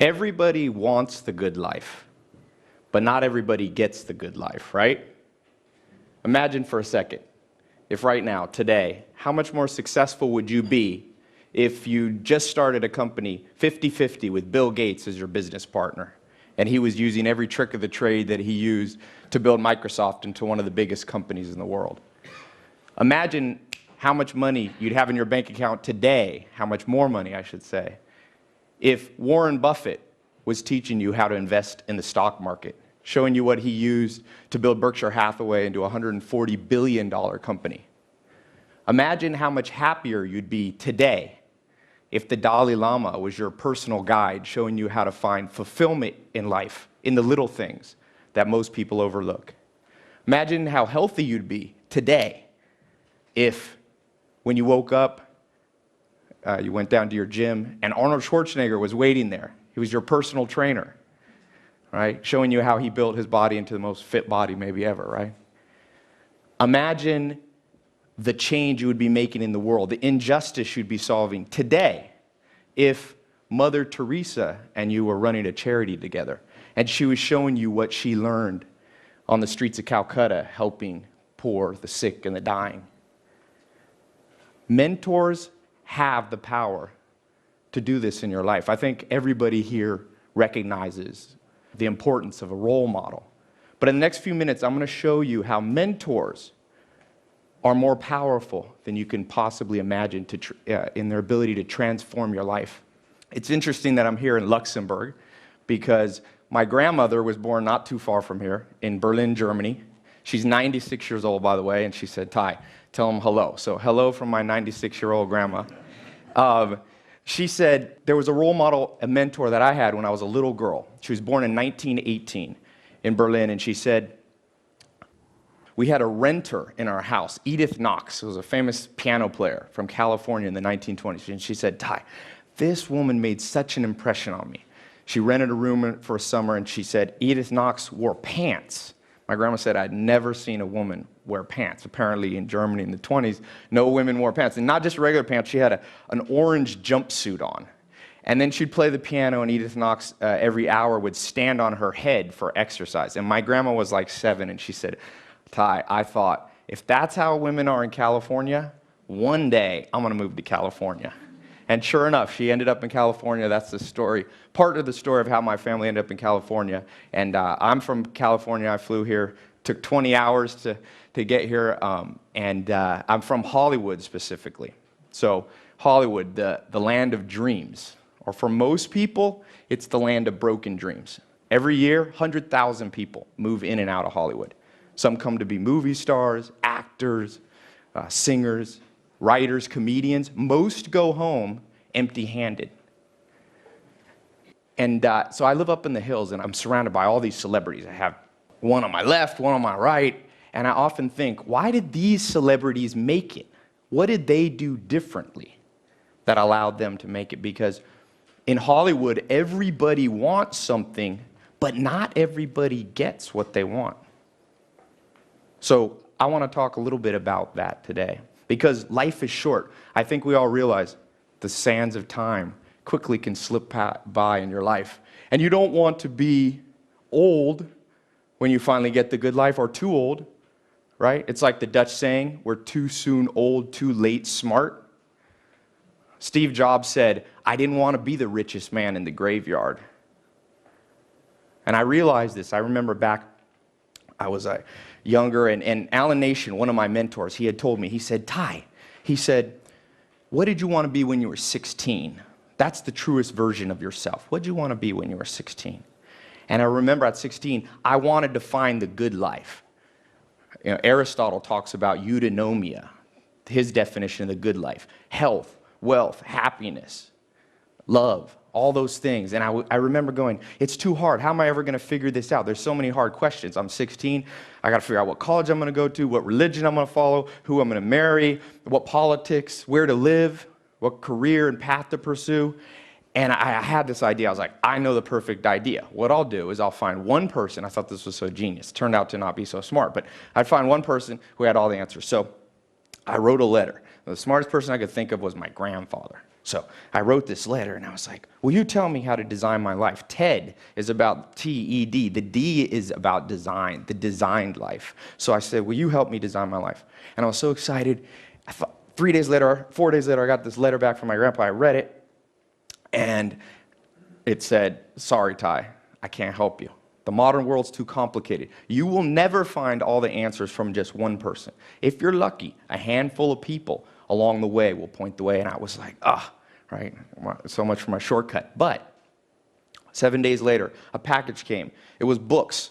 Everybody wants the good life, but not everybody gets the good life, right? Imagine for a second, if right now, today, how much more successful would you be if you just started a company 50-50 with Bill Gates as your business partner, and he was using every trick of the trade that he used to build Microsoft into one of the biggest companies in the world? Imagine how much money you'd have in your bank account today, how much more money, I should say, if Warren Buffett was teaching you how to invest in the stock market, showing you what he used to build Berkshire Hathaway into a $140 billion company. Imagine how much happier you'd be today if the Dalai Lama was your personal guide, showing you how to find fulfillment in life, in the little things that most people overlook. Imagine how healthy you'd be today if, when you woke up, you went down to your gym, and Arnold Schwarzenegger was waiting there. He was your personal trainer, right? Showing you how he built his body into the most fit body maybe ever, right? Imagine the change you would be making in the world, the injustice you'd be solving today if Mother Teresa and you were running a charity together, and she was showing you what she learned on the streets of Calcutta, helping poor, the sick, and the dying. Mentors have the power to do this in your life. I think everybody here recognizes the importance of a role model. But in the next few minutes, I'm going to show you how mentors are more powerful than you can possibly imagine in their ability to transform your life. It's interesting that I'm here in Luxembourg because my grandmother was born not too far from here in Berlin, Germany. She's 96 years old, by the way, and she said, "Tai, tell them hello." So hello from my 96-year-old grandma. She said there was a role model, a mentor that I had when I was a little girl. She was born in 1918 in Berlin, and she said, we had a renter in our house, Edith Knox, who was a famous piano player from California in the 1920s. And she said, "Tai, this woman made such an impression on me." She rented a room for a summer, and she said, Edith Knox wore pants. My grandma said, I'd never seen a woman wear pants. Apparently in Germany in the 20s, no women wore pants. And not just regular pants, she had an orange jumpsuit on. And then she'd play the piano, and Edith Knox every hour would stand on her head for exercise. And my grandma was like 7, and she said, "Tai, I thought, if that's how women are in California, one day I'm going to move to California." And sure enough, she ended up in California. That's the story, part of the story of how my family ended up in California. And I'm from California. I flew here. Took 20 hours to get here. And I'm from Hollywood specifically. So Hollywood, the land of dreams. Or for most people, it's the land of broken dreams. Every year, 100,000 people move in and out of Hollywood. Some come to be movie stars, actors, singers, writers, comedians. Most go home empty-handed. And so I live up in the hills, and I'm surrounded by all these celebrities. I have one on my left, one on my right, and I often think, why did these celebrities make it? What did they do differently that allowed them to make it? Because in Hollywood, everybody wants something, but not everybody gets what they want. So I want to talk a little bit about that today. Because life is short. I think we all realize the sands of time quickly can slip by in your life. And you don't want to be old when you finally get the good life, or too old, right? It's like the Dutch saying, we're too soon old, too late smart. Steve Jobs said, I didn't want to be the richest man in the graveyard. And I realized this. I remember back, I was younger, and Alan Nation, one of my mentors, he had told me, he said, Tai, he said, what did you want to be when you were 16? That's the truest version of yourself. What did you want to be when you were 16? And I remember at 16, I wanted to find the good life. You know, Aristotle talks about eudaimonia, his definition of the good life. Health, wealth, happiness, love, all those things. And I remember going, it's too hard. How am I ever going to figure this out? There's so many hard questions. I'm 16. I got to figure out what college I'm going to go to, what religion I'm going to follow, who I'm going to marry, what politics, where to live, what career and path to pursue. And I had this idea. I was like, I know the perfect idea. What I'll do is I'll find one person. I thought this was so genius. Turned out to not be so smart. But I'd find one person who had all the answers. So I wrote a letter. The smartest person I could think of was my grandfather. So I wrote this letter, and I was like, will you tell me how to design my life? TED is about T-E-D. The D is about design, the designed life. So I said, will you help me design my life? And I was so excited. 4 days later, I got this letter back from my grandpa. I read it, and it said, sorry, Tai, I can't help you. The modern world's too complicated. You will never find all the answers from just one person. If you're lucky, a handful of people along the way will point the way. And I was like, right, so much for my shortcut. But 7 days later, a package came. It was books.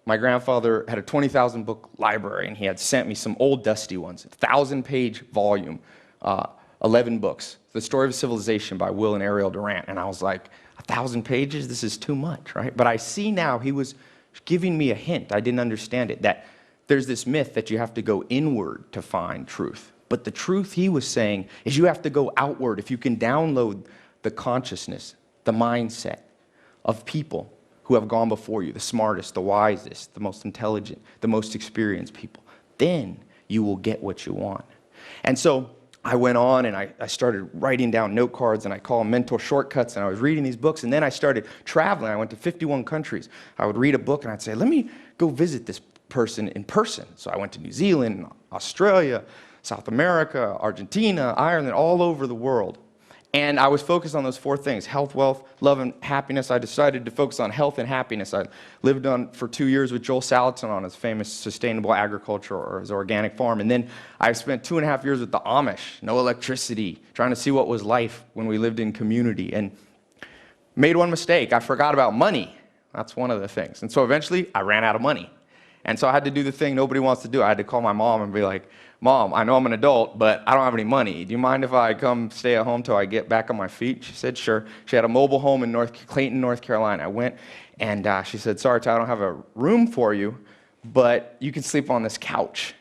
My grandfather had a 20,000 book library, and he had sent me some old dusty ones, 1,000-page volume, 11 books. The Story of Civilization by Will and Ariel Durant. And I was like, 1,000 pages? This is too much, right? But I see now he was giving me a hint. I didn't understand it, that there's this myth that you have to go inward to find truth. But the truth he was saying is you have to go outward. If you can download the consciousness, the mindset of people who have gone before you, the smartest, the wisest, the most intelligent, the most experienced people, then you will get what you want. And so I went on and I started writing down note cards, and I call them mental shortcuts, and I was reading these books, and then I started traveling. I went to 51 countries. I would read a book and I'd say, let me go visit this person in person. So I went to New Zealand, Australia, South America, Argentina, Ireland, all over the world. And I was focused on those 4 things: health, wealth, love, and happiness. I decided to focus on health and happiness. I lived for 2 years with Joel Salatin on his famous sustainable agriculture, or his organic farm. And then I spent 2.5 years with the Amish, no electricity, trying to see what was life when we lived in community. And made one mistake. I forgot about money. That's one of the things. And so eventually I ran out of money. And so I had to do the thing nobody wants to do. I had to call my mom and be like, Mom, I know I'm an adult, but I don't have any money. Do you mind if I come stay at home till I get back on my feet? She said, sure. She had a mobile home in Clayton, North Carolina. I went, and she said, sorry, Ty, I don't have a room for you, but you can sleep on this couch.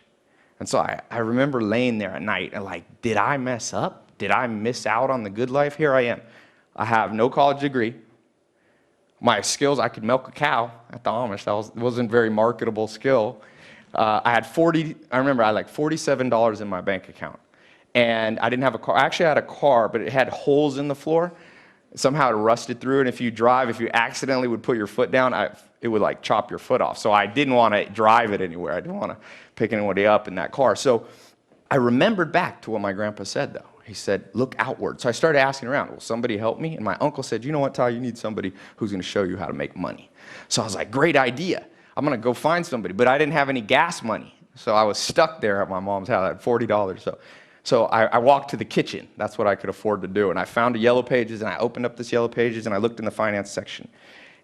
And so I remember laying there at night and like, did I mess up? Did I miss out on the good life? Here I am. I have no college degree. My skills, I could milk a cow at the Amish. That wasn't a very marketable skill. I had like $47 in my bank account. And I didn't have a car. I actually had a car, but it had holes in the floor. Somehow it rusted through, and if you accidentally would put your foot down, it would like chop your foot off. So I didn't want to drive it anywhere. I didn't want to pick anybody up in that car. So I remembered back to what my grandpa said, though. He said, look outward. So I started asking around, will somebody help me? And my uncle said, you know what, Ty, you need somebody who's going to show you how to make money. So I was like, great idea. I'm going to go find somebody. But I didn't have any gas money. So I was stuck there at my mom's house. I had $40. So I walked to the kitchen. That's what I could afford to do. And I found a Yellow Pages, and I opened up this Yellow Pages, and I looked in the finance section.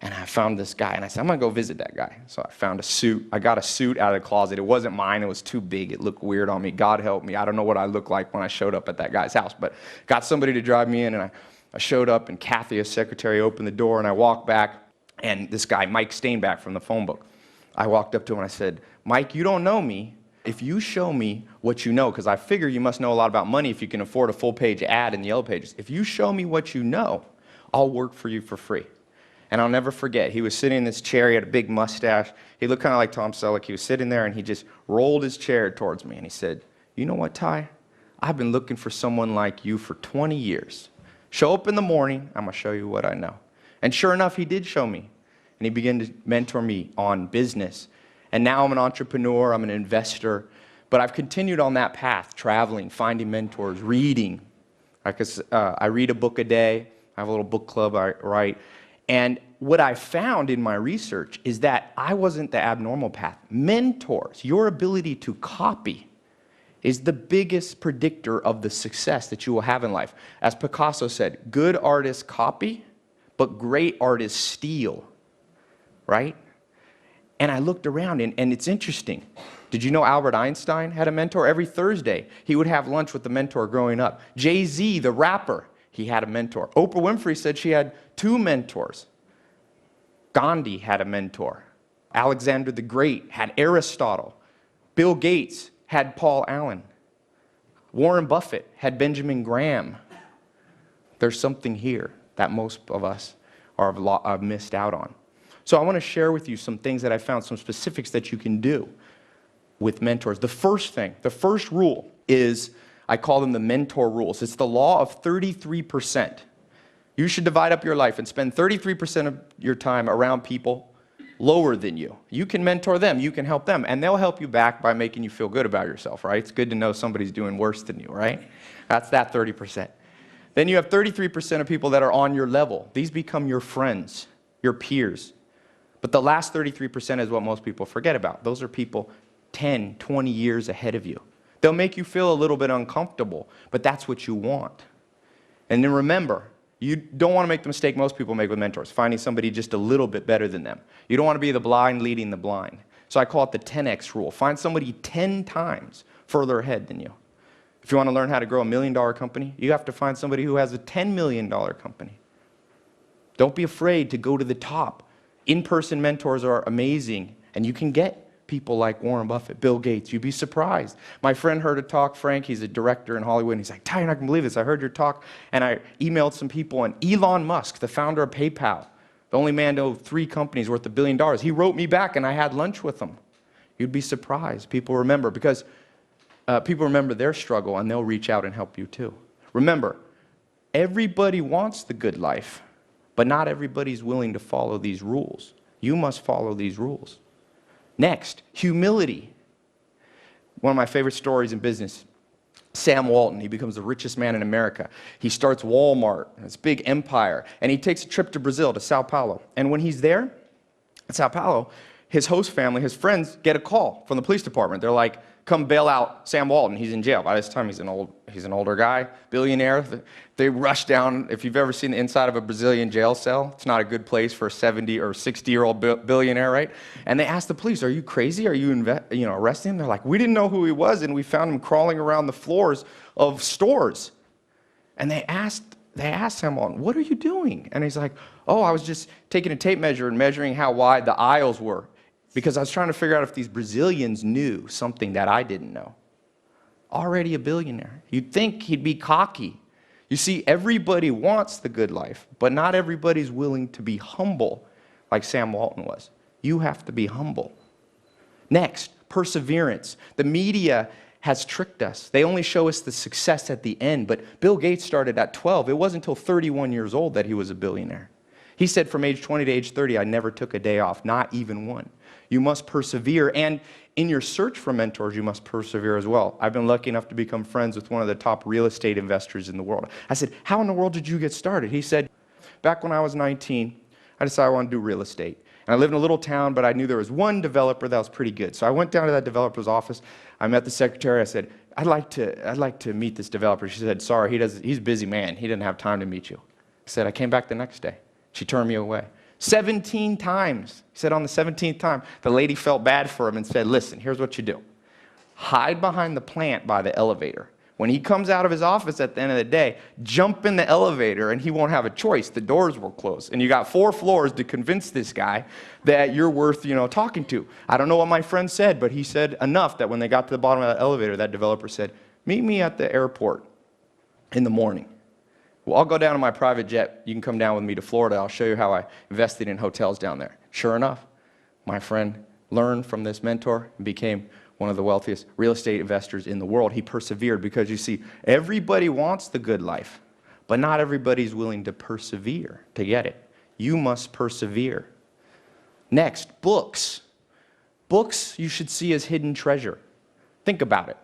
And I found this guy, and I said, I'm going to go visit that guy. So I found a suit. I got a suit out of the closet. It wasn't mine. It was too big. It looked weird on me. God help me. I don't know what I looked like when I showed up at that guy's house. But got somebody to drive me in, and I showed up, and Kathy, his secretary, opened the door, and I walked back, and this guy, Mike Stainback from the phone book, I walked up to him, and I said, Mike, you don't know me. If you show me what you know, because I figure you must know a lot about money if you can afford a full-page ad in the Yellow Pages. If you show me what you know, I'll work for you for free. And I'll never forget, he was sitting in this chair, he had a big mustache. He looked kind of like Tom Selleck. He was sitting there, and he just rolled his chair towards me, and he said, you know what, Ty? I've been looking for someone like you for 20 years. Show up in the morning, I'm going to show you what I know. And sure enough, he did show me. And he began to mentor me on business. And now I'm an entrepreneur, I'm an investor. But I've continued on that path, traveling, finding mentors, reading. I read a book a day. I have a little book club I write. And what I found in my research is that I wasn't the abnormal path. Mentors, your ability to copy, is the biggest predictor of the success that you will have in life. As Picasso said, good artists copy, but great artists steal, right? And I looked around, and it's interesting. Did you know Albert Einstein had a mentor? Every Thursday, he would have lunch with the mentor growing up. Jay-Z, the rapper, he had a mentor. Oprah Winfrey said she had 2 mentors. Gandhi had a mentor. Alexander the Great had Aristotle. Bill Gates had Paul Allen. Warren Buffett had Benjamin Graham. There's something here that most of us have missed out on. So I want to share with you some things that I found, some specifics that you can do with mentors. The first thing, the first rule is I call them the mentor rules. It's the law of 33%. You should divide up your life and spend 33% of your time around people lower than you. You can mentor them, you can help them, and they'll help you back by making you feel good about yourself, right? It's good to know somebody's doing worse than you, right? That's that 30%. Then you have 33% of people that are on your level. These become your friends, your peers. But the last 33% is what most people forget about. Those are people 10, 20 years ahead of you. They'll make you feel a little bit uncomfortable, but that's what you want. And then remember, you don't want to make the mistake most people make with mentors, finding somebody just a little bit better than them. You don't want to be the blind leading the blind. So I call it the 10x rule. Find somebody 10 times further ahead than you. If you want to learn how to grow $1 million company, you have to find somebody who has a $10 million company. Don't be afraid to go to the top. In-person mentors are amazing, and you can get people like Warren Buffett, Bill Gates. You'd be surprised. My friend heard a talk, Frank, he's a director in Hollywood, and he's like, Tai, you're not going to believe this. I heard your talk, and I emailed some people, and Elon Musk, the founder of PayPal, the only man to own 3 companies worth $1 billion, he wrote me back, and I had lunch with him. You'd be surprised. People remember, because people remember their struggle, and they'll reach out and help you too. Remember, everybody wants the good life, but not everybody's willing to follow these rules. You must follow these rules. Next, humility. One of my favorite stories in business, Sam Walton, he becomes the richest man in America. He starts Walmart, this big empire, and he takes a trip to Brazil, to Sao Paulo. And when he's there, at Sao Paulo, his host family, his friends, get a call from the police department. They're like, come bail out Sam Walton. He's in jail. By this time, he's an older guy, billionaire. They rush down. If you've ever seen the inside of a Brazilian jail cell, it's not a good place for a 70 or 60-year-old billionaire, right? And they ask the police, "Are you crazy? Are you arresting him?" They're like, "We didn't know who he was, and we found him crawling around the floors of stores." And they asked Sam Walton, "What are you doing?" And he's like, "Oh, I was just taking a tape measure and measuring how wide the aisles were, because I was trying to figure out if these Brazilians knew something that I didn't know." Already a billionaire. You'd think he'd be cocky. You see, everybody wants the good life, but not everybody's willing to be humble like Sam Walton was. You have to be humble. Next, perseverance. The media has tricked us. They only show us the success at the end, but Bill Gates started at 12. It wasn't until 31 years old that he was a billionaire. He said from age 20 to age 30, I never took a day off, not even one. You must persevere, and in your search for mentors, you must persevere as well. I've been lucky enough to become friends with one of the top real estate investors in the world. I said, "How in the world did you get started?" He said, "Back when I was 19, I decided I wanted to do real estate. And I lived in a little town, but I knew there was one developer that was pretty good. So I went down to that developer's office. I met the secretary. I said, I'd like to meet this developer." She said, "Sorry, he's a busy man. He didn't have time to meet you." I said, "I came back the next day." She turned me away. 17 times. He said on the 17th time, the lady felt bad for him and said, "Listen, here's what you do. Hide behind the plant by the elevator. When he comes out of his office at the end of the day, jump in the elevator and he won't have a choice. The doors will close. And you got 4 floors to convince this guy that you're worth, talking to." I don't know what my friend said, but he said enough that when they got to the bottom of the elevator, that developer said, "Meet me at the airport in the morning. Well, I'll go down in my private jet. You can come down with me to Florida. I'll show you how I invested in hotels down there." Sure enough, my friend learned from this mentor and became one of the wealthiest real estate investors in the world. He persevered because, you see, everybody wants the good life, but not everybody's willing to persevere to get it. You must persevere. Next, books. Books you should see as hidden treasure. Think about it.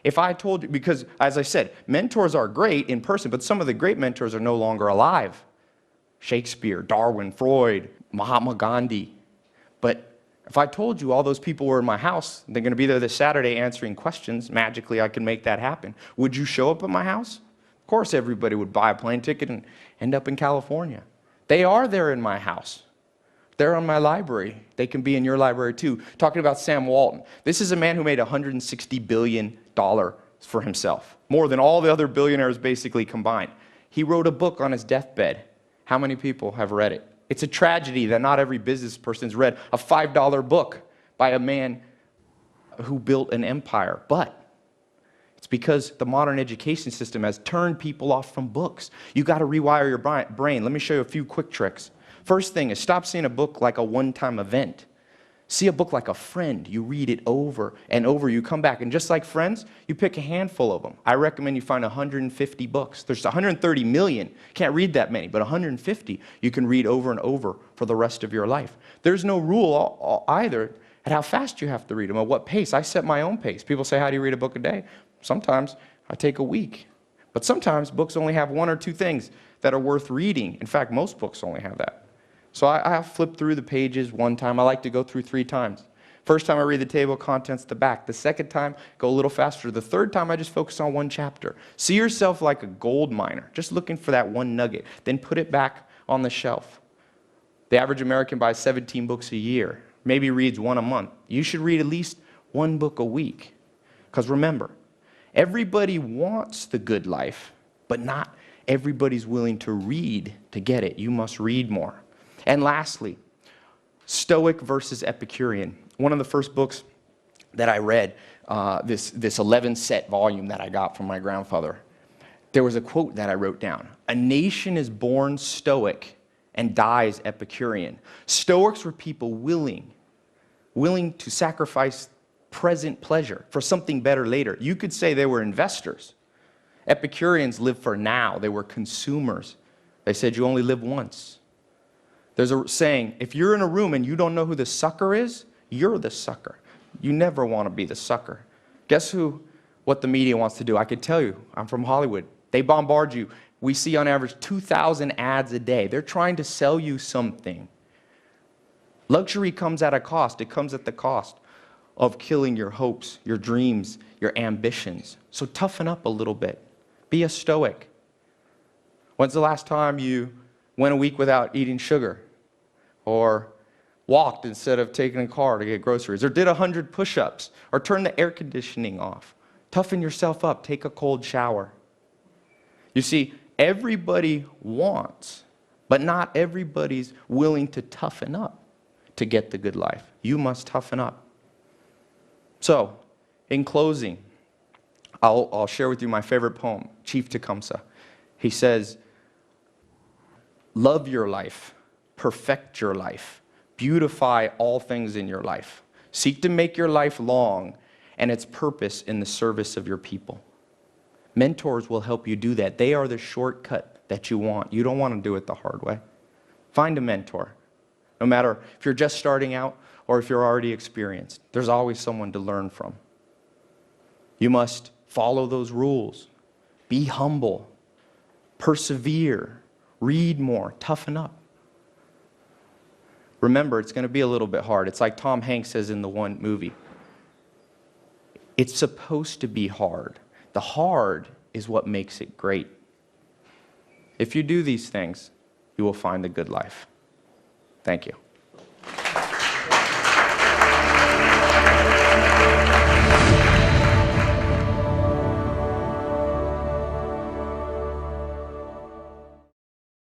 If I told you, because as I said, mentors are great in person, but some of the great mentors are no longer alive. Shakespeare, Darwin, Freud, Mahatma Gandhi. But if I told you all those people were in my house, they're going to be there this Saturday answering questions, magically I can make that happen. Would you show up at my house? Of course everybody would buy a plane ticket and end up in California. They are there in my house. They're in my library. They can be in your library too. Talking about Sam Walton. This is a man who made $160 billion for himself. More than all the other billionaires basically combined. He wrote a book on his deathbed. How many people have read it? It's a tragedy that not every business person's read a $5 book by a man who built an empire. But it's because the modern education system has turned people off from books. You got to rewire your brain. Let me show you a few quick tricks. First thing is stop seeing a book like a one-time event. See a book like a friend. You read it over and over. You come back. And just like Friends, you pick a handful of them. I recommend you find 150 books. There's 130 million. Can't read that many, but 150 you can read over and over for the rest of your life. There's no rule either at how fast you have to read them, at what pace. I set my own pace. People say, how do you read a book a day? Sometimes I take a week. But sometimes books only have one or two things that are worth reading. In fact, most books only have that. So I flip through the pages one time. I like to go through 3 times. First time I read the table of contents, the back. The second time, go a little faster. The third time, I just focus on one chapter. See yourself like a gold miner, just looking for that one nugget. Then put it back on the shelf. The average American buys 17 books a year, maybe reads 1 a month. You should read at least 1 book a week. Because remember, everybody wants the good life, but not everybody's willing to read to get it. You must read more. And lastly, Stoic versus Epicurean. One of the first books that I read, this 11-set volume that I got from my grandfather, there was a quote that I wrote down. A nation is born Stoic and dies Epicurean. Stoics were people willing to sacrifice present pleasure for something better later. You could say they were investors. Epicureans lived for now. They were consumers. They said you only live once. There's a saying, if you're in a room and you don't know who the sucker is, you're the sucker. You never want to be the sucker. Guess what the media wants to do? I could tell you, I'm from Hollywood. They bombard you. We see on average 2,000 ads a day. They're trying to sell you something. Luxury comes at a cost. It comes at the cost of killing your hopes, your dreams, your ambitions. So toughen up a little bit. Be a Stoic. When's the last time you went a week without eating sugar? Or walked instead of taking a car to get groceries? Or did 100 push-ups? Or turned the air conditioning off? Toughen yourself up. Take a cold shower. You see, everybody wants, but not everybody's willing to toughen up to get the good life. You must toughen up. So, in closing, I'll share with you my favorite poem, Chief Tecumseh. He says, love your life, perfect your life, beautify all things in your life. Seek to make your life long and its purpose in the service of your people. Mentors will help you do that. They are the shortcut that you want. You don't want to do it the hard way. Find a mentor. No matter if you're just starting out or if you're already experienced, there's always someone to learn from. You must follow those rules. Be humble. Persevere. Read more. Toughen up. Remember, it's going to be a little bit hard. It's like Tom Hanks says in the one movie. It's supposed to be hard. The hard is what makes it great. If you do these things, you will find the good life. Thank you.